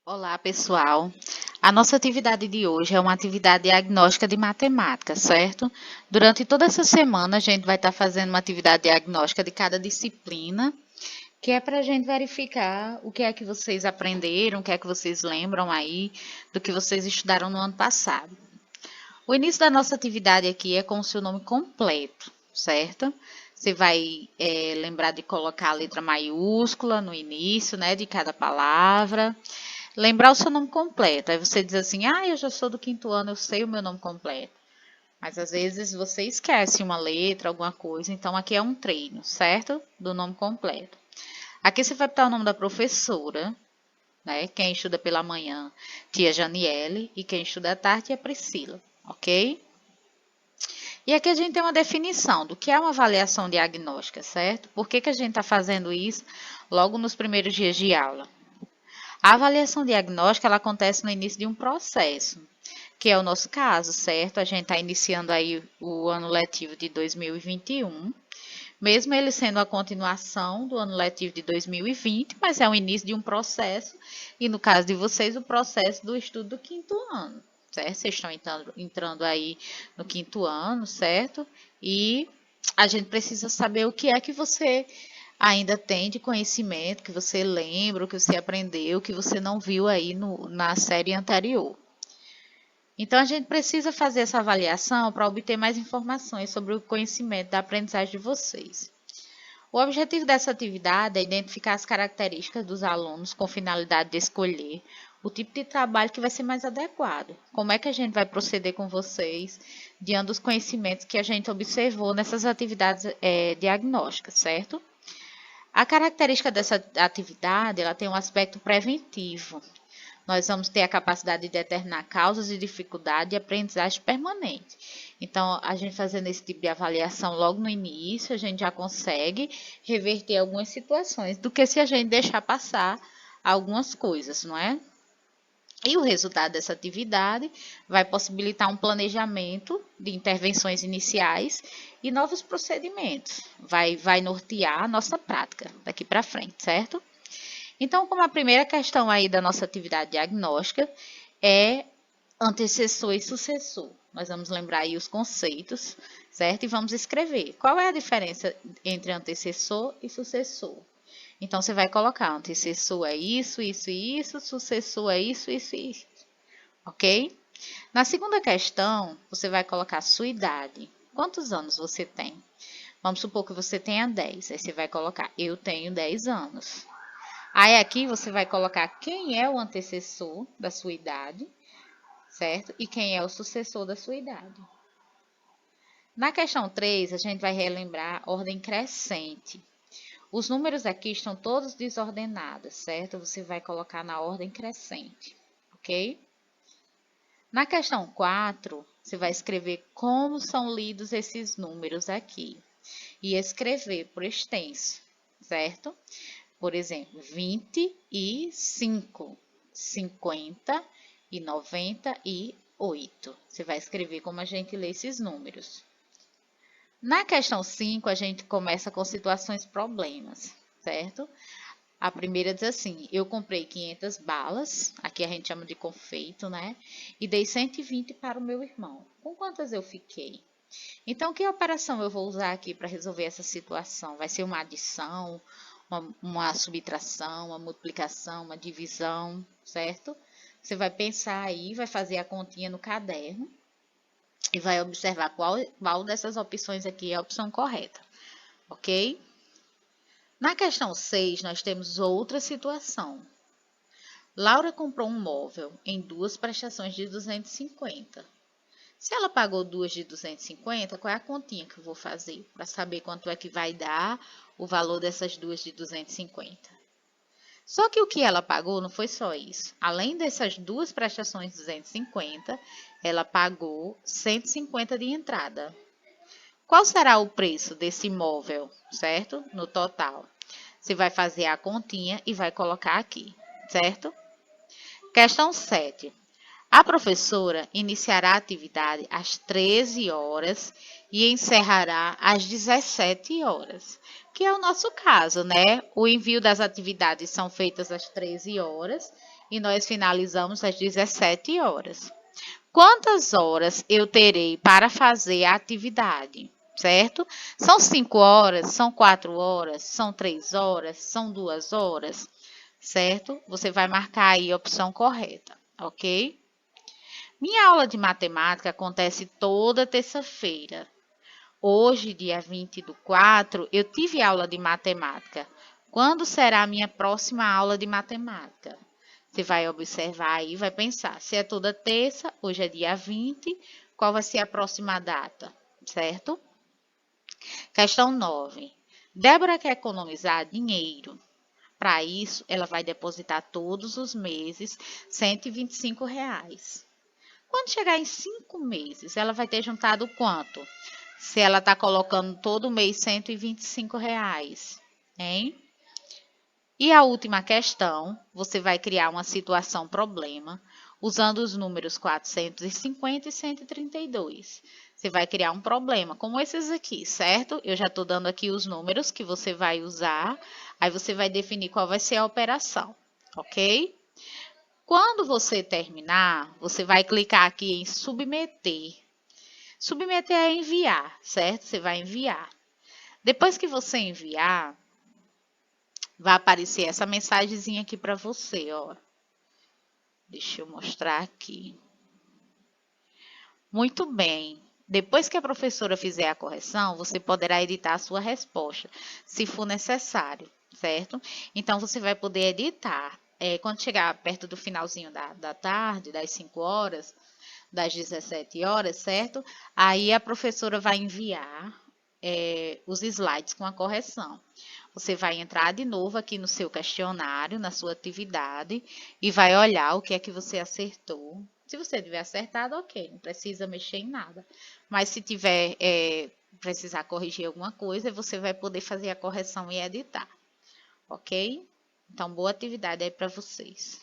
Olá, pessoal. A nossa atividade de hoje é uma atividade diagnóstica de matemática, certo? Durante toda essa semana, a gente vai estar fazendo uma atividade diagnóstica de cada disciplina, que é para a gente verificar o que é que vocês aprenderam, o que é que vocês lembram aí do que vocês estudaram no ano passado. O início da nossa atividade aqui é com o seu nome completo, certo? Você vai lembrar de colocar a letra maiúscula no início, né, de cada palavra. Lembrar o seu nome completo. Aí você diz assim: ah, eu já sou do quinto ano, eu sei o meu nome completo. Mas às vezes você esquece uma letra, alguma coisa. Então aqui é um treino, certo? Do nome completo. Aqui você vai botar o nome da professora, né? Quem estuda pela manhã, tia Janiele. E quem estuda à tarde é Priscila, ok? E aqui a gente tem uma definição do que é uma avaliação diagnóstica, certo? Por que a gente está fazendo isso logo nos primeiros dias de aula? A avaliação diagnóstica ela acontece no início de um processo, que é o nosso caso, certo? A gente está iniciando aí o ano letivo de 2021, mesmo ele sendo a continuação do ano letivo de 2020, mas é o início de um processo, e no caso de vocês, o processo do estudo do quinto ano, certo? Vocês estão entrando aí no quinto ano, certo? E a gente precisa saber o que é que você ainda tem de conhecimento, que você lembra, o que você aprendeu, que você não viu aí na série anterior. Então, a gente precisa fazer essa avaliação para obter mais informações sobre o conhecimento da aprendizagem de vocês. O objetivo dessa atividade é identificar as características dos alunos com finalidade de escolher o tipo de trabalho que vai ser mais adequado. Como é que a gente vai proceder com vocês diante dos conhecimentos que a gente observou nessas atividades diagnósticas, certo? A característica dessa atividade, ela tem um aspecto preventivo. Nós vamos ter a capacidade de determinar causas de dificuldade e aprendizagem permanente. Então, a gente fazendo esse tipo de avaliação logo no início, a gente já consegue reverter algumas situações, do que se a gente deixar passar algumas coisas, não é? E o resultado dessa atividade vai possibilitar um planejamento de intervenções iniciais e novos procedimentos. Vai nortear a nossa prática daqui para frente, certo? Então, como a primeira questão aí da nossa atividade diagnóstica é antecessor e sucessor. Nós vamos lembrar aí os conceitos, certo? E vamos escrever. Qual é a diferença entre antecessor e sucessor? Então, você vai colocar antecessor é isso, isso e isso, sucessor é isso, isso e isso, ok? Na segunda questão, você vai colocar a sua idade. Quantos anos você tem? Vamos supor que você tenha 10. Aí você vai colocar, eu tenho 10 anos. Aí aqui você vai colocar quem é o antecessor da sua idade, certo? E quem é o sucessor da sua idade. Na questão 3, a gente vai relembrar ordem crescente. Os números aqui estão todos desordenados, certo? Você vai colocar na ordem crescente, ok? Na questão 4, você vai escrever como são lidos esses números aqui. E escrever por extenso, certo? Por exemplo, 25, 50 e 98. Você vai escrever como a gente lê esses números. Na questão 5, a gente começa com situações problemas, certo? A primeira diz assim: eu comprei 500 balas, aqui a gente chama de confeito, né? E dei 120 para o meu irmão. Com quantas eu fiquei? Então, que operação eu vou usar aqui para resolver essa situação? Vai ser uma adição, uma subtração, uma multiplicação, uma divisão, certo? Você vai pensar aí, vai fazer a continha no caderno e vai observar qual dessas opções aqui é a opção correta, ok? Na questão 6, nós temos outra situação. Laura comprou um móvel em duas prestações de 250. Se ela pagou duas de 250, qual é a continha que eu vou fazer para saber quanto é que vai dar o valor dessas duas de 250? Só que o que ela pagou não foi só isso. Além dessas duas prestações de 250, ela pagou 150 de entrada. Qual será o preço desse imóvel, certo? No total. Você vai fazer a continha e vai colocar aqui, certo? Questão 7. A professora iniciará a atividade às 13 horas e encerrará às 17 horas, que é o nosso caso, né? O envio das atividades são feitas às 13 horas e nós finalizamos às 17 horas. Quantas horas eu terei para fazer a atividade? Certo? São 5 horas, são 4 horas, são 3 horas, são 2 horas, certo? Você vai marcar aí a opção correta, ok? Minha aula de matemática acontece toda terça-feira. Hoje, dia 20/4, eu tive aula de matemática. Quando será a minha próxima aula de matemática? Você vai observar aí, vai pensar, se é toda terça, hoje é dia 20, qual vai ser a próxima data, certo? Questão 9. Débora quer economizar dinheiro. Para isso, ela vai depositar todos os meses R$ 125. Quando chegar em 5 meses, ela vai ter juntado quanto? Se ela está colocando todo mês R$ 125, hein? E a última questão, você vai criar uma situação problema usando os números 450 e 132. Você vai criar um problema, como esses aqui, certo? Eu já estou dando aqui os números que você vai usar, aí você vai definir qual vai ser a operação, ok? Quando você terminar, você vai clicar aqui em submeter. Submeter é enviar, certo? Você vai enviar. Depois que você enviar, vai aparecer essa mensagenzinha aqui para você, ó. Deixa eu mostrar aqui. Muito bem. Depois que a professora fizer a correção, você poderá editar a sua resposta, se for necessário, certo? Então, você vai poder editar. Quando chegar perto do finalzinho da tarde, das 5 horas, das 17 horas, certo? Aí a professora vai enviar os slides com a correção. Você vai entrar de novo aqui no seu questionário, na sua atividade, e vai olhar o que é que você acertou. Se você tiver acertado, ok, não precisa mexer em nada. Mas se tiver precisar corrigir alguma coisa, você vai poder fazer a correção e editar, ok? Então, boa atividade aí para vocês.